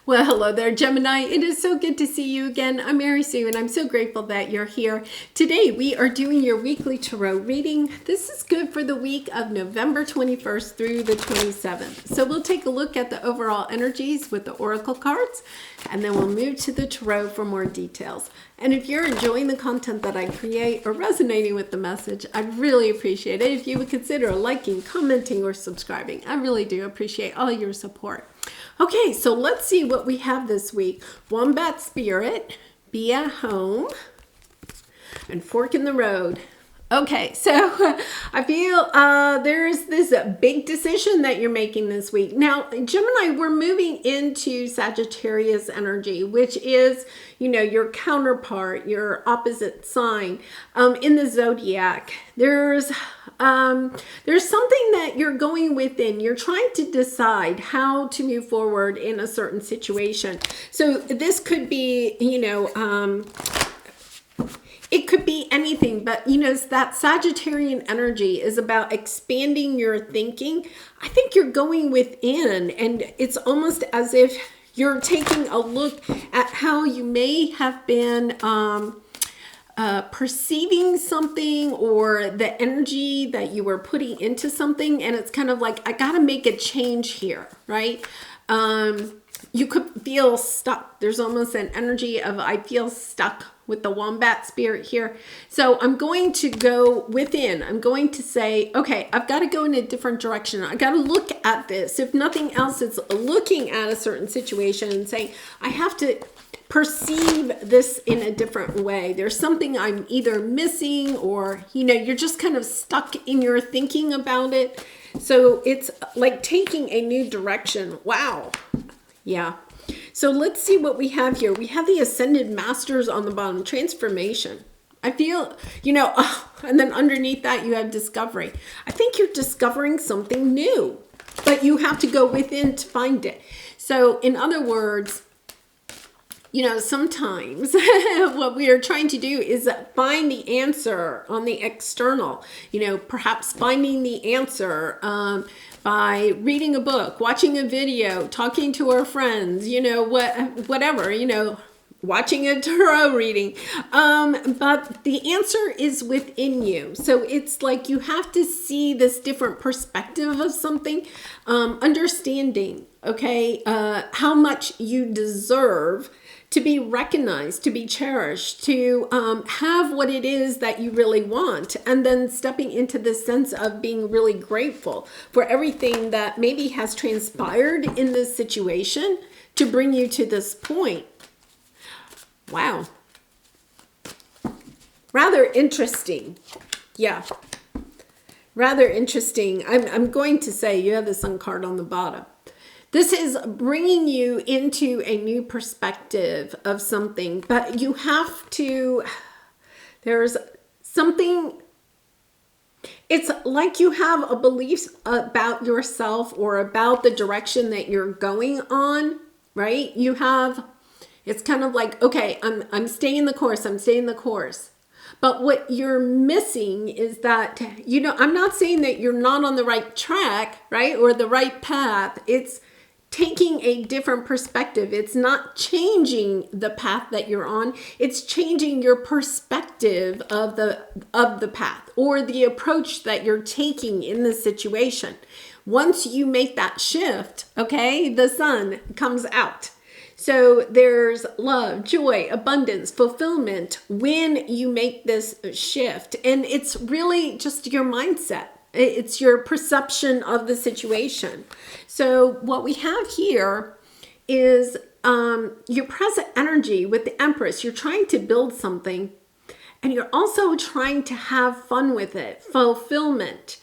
Well, hello there, Gemini. It is so good to see you again. I'm Mary Sue, and I'm so grateful that you're here. Today, we are doing your weekly tarot reading. This is good for the week of November 21st through the 27th. So we'll take a look at the overall energies with the oracle cards, and then we'll move to the tarot for more details. And if you're enjoying the content that I create or resonating with the message, I'd really appreciate it if you would consider liking, commenting, or subscribing. I really do appreciate all your support. Okay, so let's see what we have this week. Wombat Spirit, Be at Home, and Fork in the Road. Okay, so I feel there's this big decision that you're making this week. Now, Gemini, we're moving into Sagittarius energy, which is, your counterpart, your opposite sign in the zodiac. There's something that you're going within. You're trying to decide how to move forward in a certain situation. So this could be, it could be anything, but that Sagittarian energy is about expanding your thinking. I think you're going within, and it's almost as if you're taking a look at how you may have been perceiving something, or the energy that you were putting into something, and it's kind of like, I gotta make a change here, right? You could feel stuck. There's almost an energy of, I feel stuck with the Wombat Spirit here. So I'm going to go within. I'm going to say, okay, I've got to go in a different direction. I got to look at this. If nothing else, it's looking at a certain situation and saying, I have to perceive this in a different way. There's something I'm either missing, or, you're just kind of stuck in your thinking about it. So it's like taking a new direction. Wow. Yeah. So let's see what we have here. We have the Ascended Masters on the bottom, transformation. I feel, and then underneath that you have discovery. I think you're discovering something new, but you have to go within to find it. So in other words, sometimes what we are trying to do is find the answer on the external, perhaps finding the answer by reading a book, watching a video, talking to our friends, whatever, watching a tarot reading. But the answer is within you. So it's like you have to see this different perspective of something, understanding, okay, how much you deserve to be recognized, to be cherished, to have what it is that you really want, and then stepping into this sense of being really grateful for everything that maybe has transpired in this situation to bring you to this point. Wow. Rather interesting. Yeah. Rather interesting. I'm going to say you have the Sun card on the bottom. This is bringing you into a new perspective of something, but you have to, there's something, it's like you have a belief about yourself or about the direction that you're going on, right? You have, it's kind of like, okay, I'm staying the course, I'm staying the course. But what you're missing is that, I'm not saying that you're not on the right track, right? Or the right path. It's taking a different perspective. It's not changing the path that you're on. It's changing your perspective of the path or the approach that you're taking in the situation. Once you make that shift, okay, the sun comes out. So there's love, joy, abundance, fulfillment when you make this shift. And it's really just your mindset. It's your perception of the situation. So what we have here is your present energy with the Empress. You're trying to build something, and you're also trying to have fun with it, fulfillment.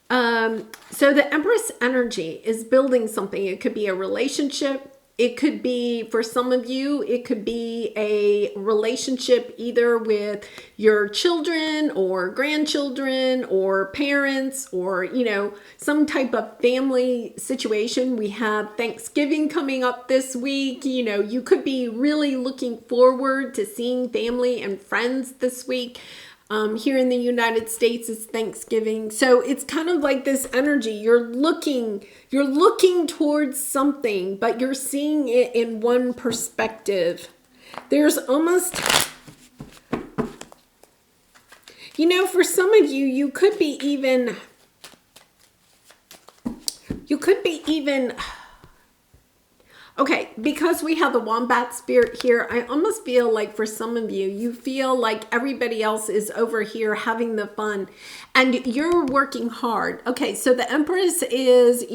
So the Empress energy is building something. It could be a relationship. It could be, for some of you, it could be a relationship either with your children or grandchildren or parents or, some type of family situation. We have Thanksgiving coming up this week. You could be really looking forward to seeing family and friends this week. Here in the United States, it's Thanksgiving. So it's kind of like this energy. You're looking towards something, but you're seeing it in one perspective. There's almost, for some of you, you could be even, okay, because we have the wombat spirit here, I almost feel like for some of you, you feel like everybody else is over here having the fun and you're working hard. Okay, so the Empress is,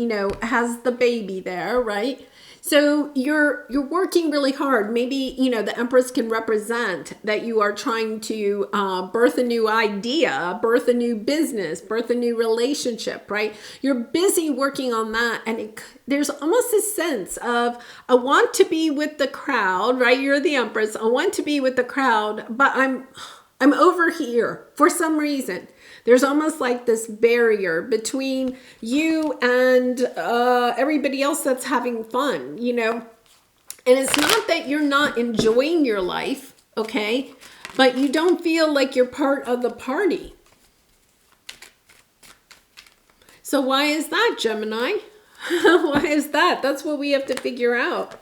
has the baby there, right? So you're working really hard. Maybe, the Empress can represent that you are trying to birth a new idea, birth a new business, birth a new relationship, right? You're busy working on that. And there's almost a sense of, I want to be with the crowd, right? You're the Empress. I want to be with the crowd, but I'm over here for some reason. There's almost like this barrier between you and everybody else that's having fun, And it's not that you're not enjoying your life, okay? But you don't feel like you're part of the party. So why is that, Gemini? Why is that? That's what we have to figure out.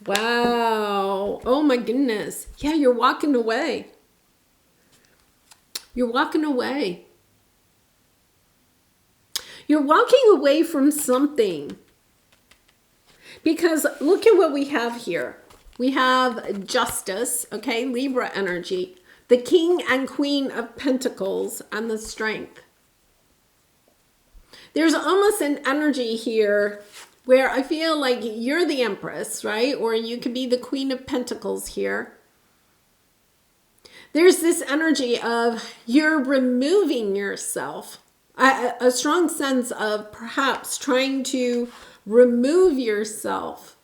Wow. Oh my goodness. Yeah, you're walking away. You're walking away. You're walking away from something. Because look at what we have here. We have Justice, okay, Libra energy, the King and Queen of Pentacles, and the Strength. There's almost an energy here where I feel like you're the Empress, right? Or you could be the Queen of Pentacles here. There's this energy of you're removing yourself, a strong sense of perhaps trying to remove yourself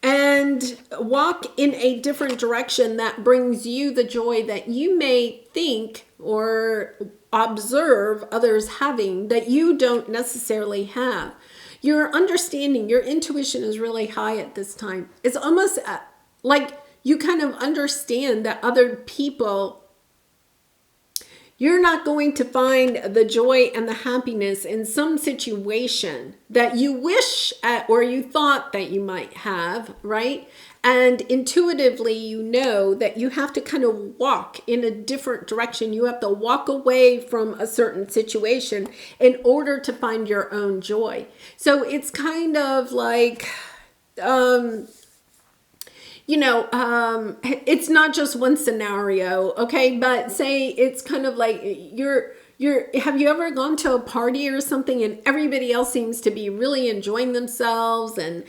and walk in a different direction that brings you the joy that you may think or observe others having that you don't necessarily have. Your understanding, your intuition is really high at this time. It's almost like you kind of understand that other people, you're not going to find the joy and the happiness in some situation that you wish at or you thought that you might have, right? And intuitively, you know that you have to kind of walk in a different direction. You have to walk away from a certain situation in order to find your own joy. So it's kind of like, it's not just one scenario, okay? But say it's kind of like have you ever gone to a party or something and everybody else seems to be really enjoying themselves and,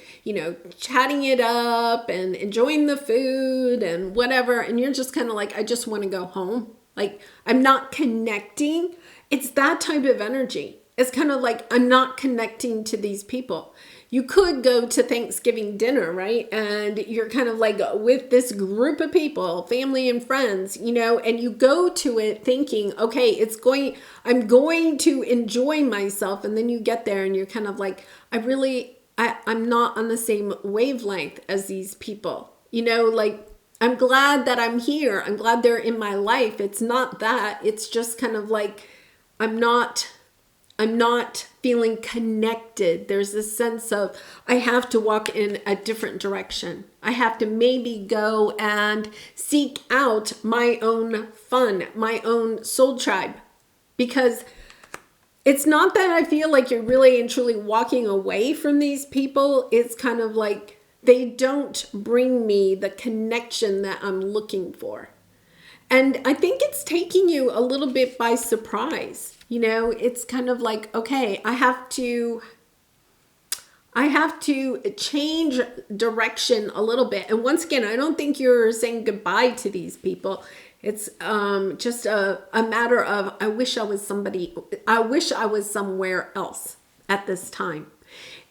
chatting it up and enjoying the food and whatever. And you're just kind of like, I just want to go home. Like, I'm not connecting. It's that type of energy. It's kind of like, I'm not connecting to these people. You could go to Thanksgiving dinner, right? And you're kind of like with this group of people, family and friends, and you go to it thinking, okay, I'm going to enjoy myself. And then you get there and you're kind of like, I'm not on the same wavelength as these people, I'm glad that I'm here. I'm glad they're in my life. It's not that. It's just kind of like, I'm not feeling connected. There's this sense of, I have to walk in a different direction. I have to maybe go and seek out my own fun, my own soul tribe. Because it's not that I feel like you're really and truly walking away from these people. It's kind of like, they don't bring me the connection that I'm looking for. And I think it's taking you a little bit by surprise. It's kind of like, okay, I have to change direction a little bit. And once again, I don't think you're saying goodbye to these people. It's just a matter of, I wish I was somewhere else at this time.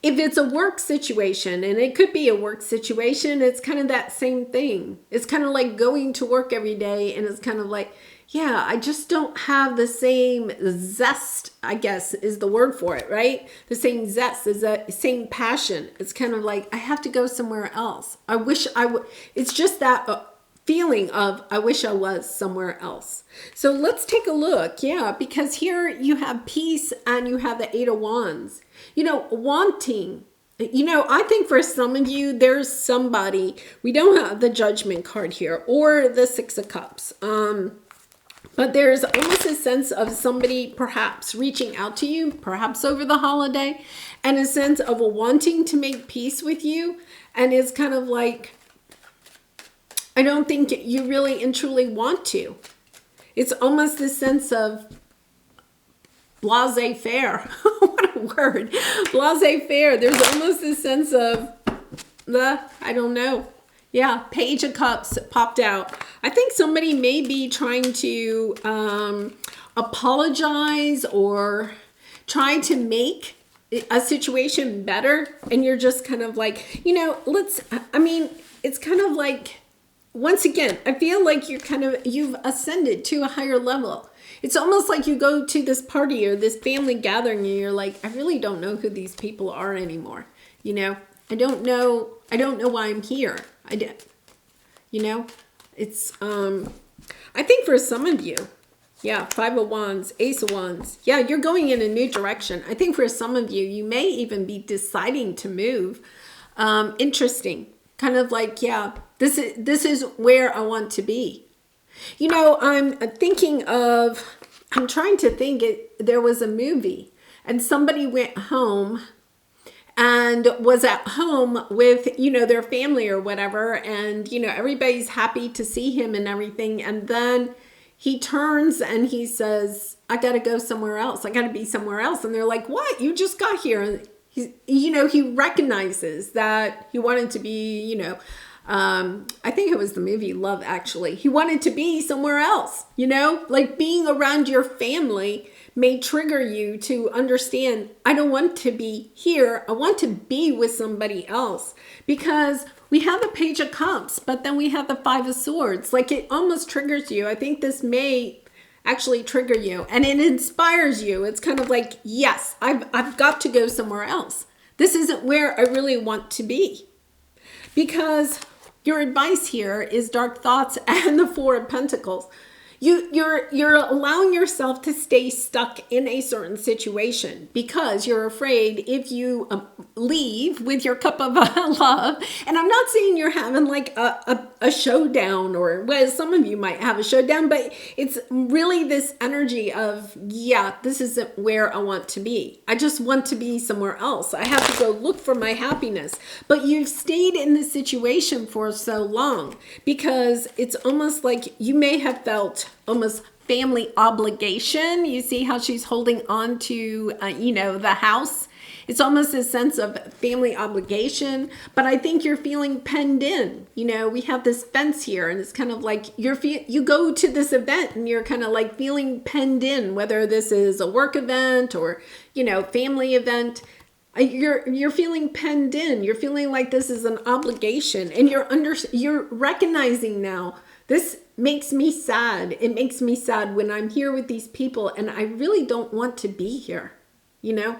If it's a work situation, and it could be a work situation, it's kind of that same thing. It's kind of like going to work every day, and it's kind of like, yeah, I just don't have the same zest, I guess is the word for it, right? The same zest, is the same passion. It's kind of like, I have to go somewhere else. I wish I would. It's just that feeling of, I wish I was somewhere else. So let's take a look. Yeah, because here you have peace and you have the Eight of Wands. You know, wanting. You know, I think for some of you, there's somebody, we don't have the Judgment card here or the Six of Cups. But there's almost a sense of somebody perhaps reaching out to you, perhaps over the holiday, and a sense of wanting to make peace with you. And it's kind of like, I don't think you really and truly want to. It's almost the sense of laissez-faire. What a word. Laissez-faire. There's almost a sense of I don't know. Yeah, Page of Cups popped out. I think somebody may be trying to apologize or try to make a situation better. And you're just kind of like, you know, it's kind of like, once again, I feel like you've ascended to a higher level. It's almost like you go to this party or this family gathering and you're like, I really don't know who these people are anymore. You know, I don't know why I'm here. You know, it's, I think for some of you, yeah, Five of Wands, Ace of Wands. Yeah, you're going in a new direction. I think for some of you, you may even be deciding to move. Interesting. Kind of like, yeah, this is where I want to be. You know, I'm trying to think, there was a movie and somebody went home and was at home with, you know, their family or whatever. And, you know, everybody's happy to see him and everything. And then he turns and he says, I got to go somewhere else. I got to be somewhere else. And they're like, what? You just got here. And he recognizes that he wanted to be, you know, I think it was the movie Love, actually. He wanted to be somewhere else, you know, like being around your family may trigger you to understand, I don't want to be here. I want to be with somebody else, because we have the Page of Cups, but then we have the Five of Swords. Like, it almost triggers you. I think this may actually trigger you, and it inspires you. It's kind of like, yes, I've got to go somewhere else. This isn't where I really want to be. Because your advice here is Dark Thoughts and the Four of Pentacles. You're allowing yourself to stay stuck in a certain situation because you're afraid if you leave with your cup of love. And I'm not saying you're having like a showdown, or, well, some of you might have a showdown, but it's really this energy of, yeah, this isn't where I want to be. I just want to be somewhere else. I have to go look for my happiness. But you've stayed in this situation for so long because it's almost like you may have felt almost family obligation. You see how she's holding on to, you know, the house. It's almost a sense of family obligation, but I think you're feeling penned in. You know, we have this fence here, and it's kind of like you go to this event and you're kind of like feeling penned in, whether this is a work event or, you know, family event. You're feeling penned in. You're feeling like this is an obligation, and you're recognizing now, this makes me sad. It makes me sad when I'm here with these people and I really don't want to be here, you know?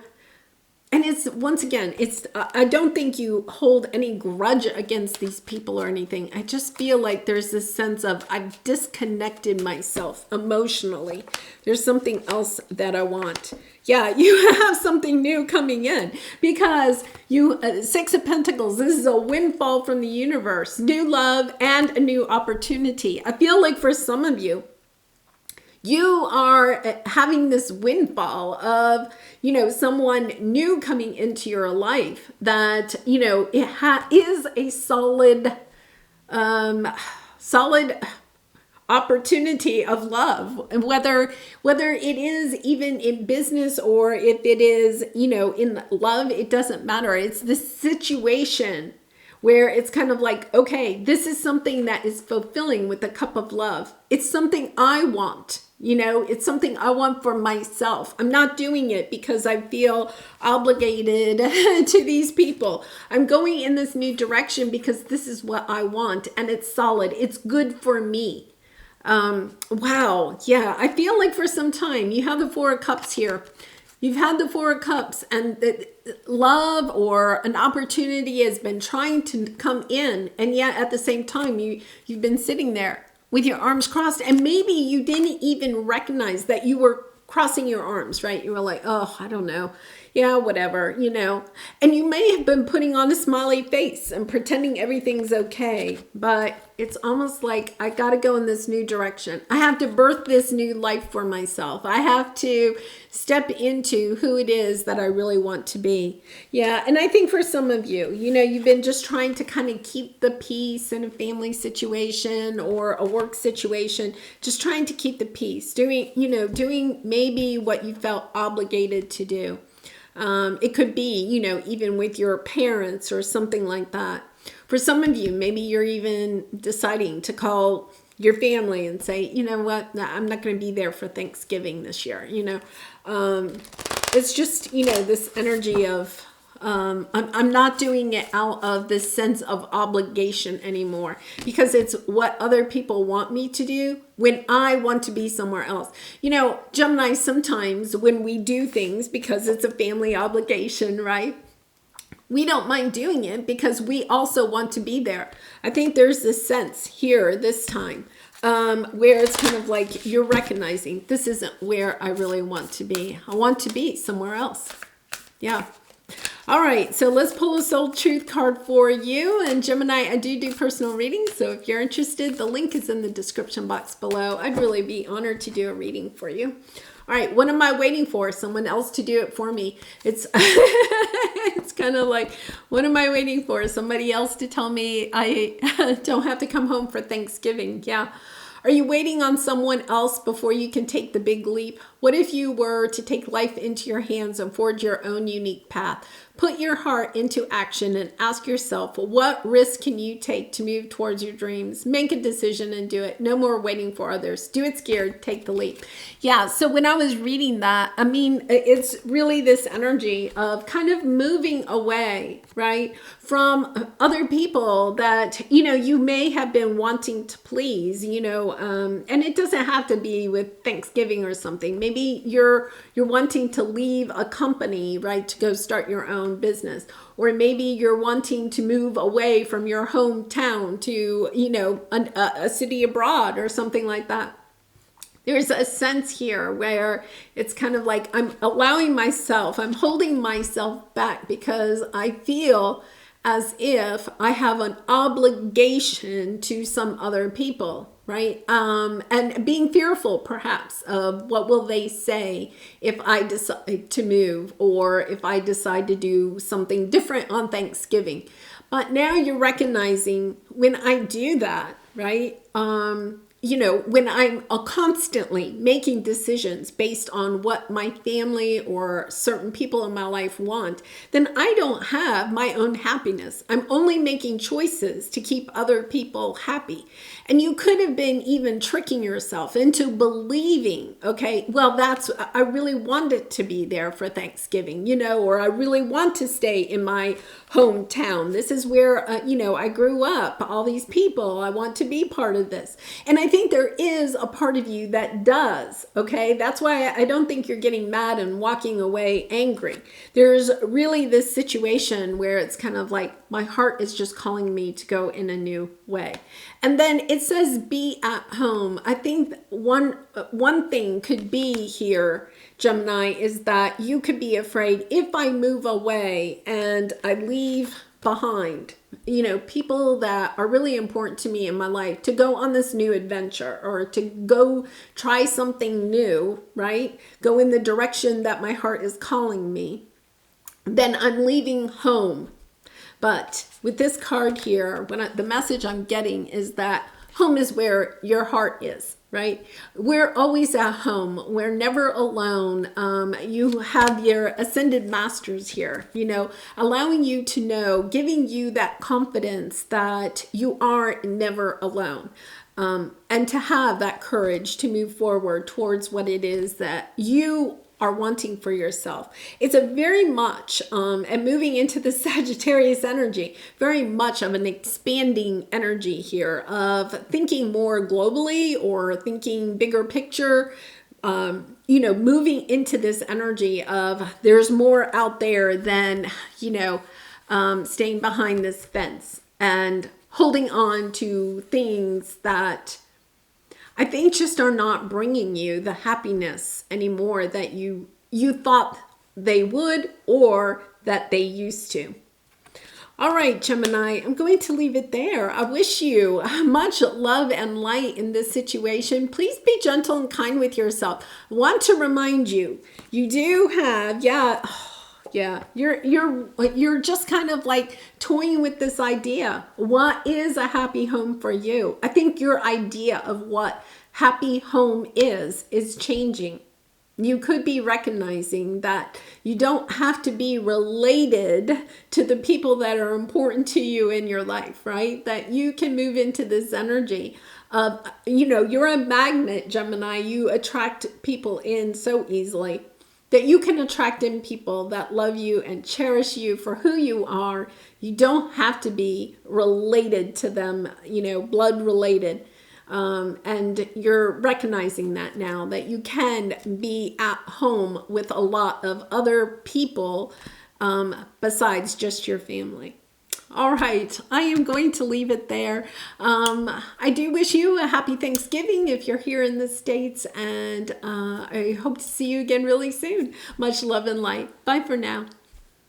And it's, once again, it's, I don't think you hold any grudge against these people or anything. I just feel like there's this sense of, I've disconnected myself emotionally. There's something else that I want. Yeah, you have something new coming in because you, Six of Pentacles, this is a windfall from the universe, new love and a new opportunity. I feel like for some of you, you are having this windfall of, you know, someone new coming into your life that, you know, it is a solid opportunity of love. And whether it is even in business or if it is, you know, in love, it doesn't matter. It's the situation where it's kind of like, okay, this is something that is fulfilling with the cup of love. It's something I want. You know, it's something I want for myself. I'm not doing it because I feel obligated to these people. I'm going in this new direction because this is what I want, and it's solid. It's good for me. Wow. Yeah. I feel like for some time, you have the Four of Cups here. You've had the Four of Cups, and the love or an opportunity has been trying to come in, and yet at the same time you've been sitting there with your arms crossed, and maybe you didn't even recognize that you were crossing your arms, right? You were like, oh, I don't know. Yeah, whatever, And you may have been putting on a smiley face and pretending everything's okay, but it's almost like I got to go in this new direction. I have to birth this new life for myself. I have to step into who it is that I really want to be. Yeah, and I think for some of you, you've been just trying to kind of keep the peace in a family situation or a work situation, just trying to keep the peace, doing maybe what you felt obligated to do. It could be, even with your parents or something like that. For some of you, maybe you're even deciding to call your family and say, you know what, I'm not going to be there for Thanksgiving this year. It's just, this energy of, I'm not doing it out of this sense of obligation anymore, because it's what other people want me to do when I want to be somewhere else. Gemini, sometimes when we do things because it's a family obligation, right? We don't mind doing it because we also want to be there. I think there's this sense here this time where it's kind of like you're recognizing this isn't where I really want to be. I want to be somewhere else. Yeah. All right, so let's pull a soul truth card for you. And Gemini, I do personal readings, so if you're interested, the link is in the description box below. I'd really be honored to do a reading for you. All right, what am I waiting for? Someone else to do it for me. It's it's kind of like, what am I waiting for? Somebody else to tell me I don't have to come home for Thanksgiving. Yeah. Are you waiting on someone else before you can take the big leap? What if you were to take life into your hands and forge your own unique path? Put your heart into action and ask yourself, what risk can you take to move towards your dreams? Make a decision and do it. No more waiting for others. Do it scared. Take the leap. Yeah, so when I was reading that, I mean, it's really this energy of kind of moving away, right, from other people that, you may have been wanting to please, and it doesn't have to be with Thanksgiving or something. Maybe you're wanting to leave a company, right, to go start your own business, or maybe you're wanting to move away from your hometown to a city abroad or something like that. There's a sense here where it's kind of like I'm holding myself back because I feel as if I have an obligation to some other people, right? And being fearful perhaps of what will they say if I decide to move or if I decide to do something different on Thanksgiving. But now you're recognizing when I do that, right? When I'm constantly making decisions based on what my family or certain people in my life want, then I don't have my own happiness. I'm only making choices to keep other people happy. And you could have been even tricking yourself into believing, okay, well, I really wanted to be there for Thanksgiving, or I really want to stay in my hometown. This is where, I grew up, all these people, I want to be part of this. And I think there is a part of you that does, okay? That's why I don't think you're getting mad and walking away angry. There's really this situation where it's kind of like, my heart is just calling me to go in a new way. And then it says be at home. I think one thing could be here, Gemini, is that you could be afraid if I move away and I leave behind, people that are really important to me in my life, to go on this new adventure or to go try something new, right? Go in the direction that my heart is calling me, then I'm leaving home. But with this card here, the message I'm getting is that home is where your heart is, right? We're always at home. We're never alone. You have your ascended masters here, allowing you to know, giving you that confidence that you are never alone. And to have that courage to move forward towards what it is that you are wanting for yourself. It's a very much, and moving into the Sagittarius energy, very much of an expanding energy here of thinking more globally or thinking bigger picture, you know, moving into this energy of there's more out there than, you know, staying behind this fence and holding on to things that I think just are not bringing you the happiness anymore that you thought they would or that they used to. All right, Gemini, I'm going to leave it there. I wish you much love and light in this situation. Please be gentle and kind with yourself. I want to remind you, you do have, you're just kind of like toying with this idea. What is a happy home for you? I think your idea of what happy home is changing. You could be recognizing that you don't have to be related to the people that are important to you in your life, right? That you can move into this energy of, you know, you're a magnet, Gemini. You attract people in so easily that you can attract in people that love you and cherish you for who you are. You don't have to be related to them, you know, blood related. And you're recognizing that now, that you can be at home with a lot of other people besides just your family. All right, I am going to leave it there. I do wish you a happy Thanksgiving if you're here in the States, and I hope to see you again really soon. Much love and light. Bye for now.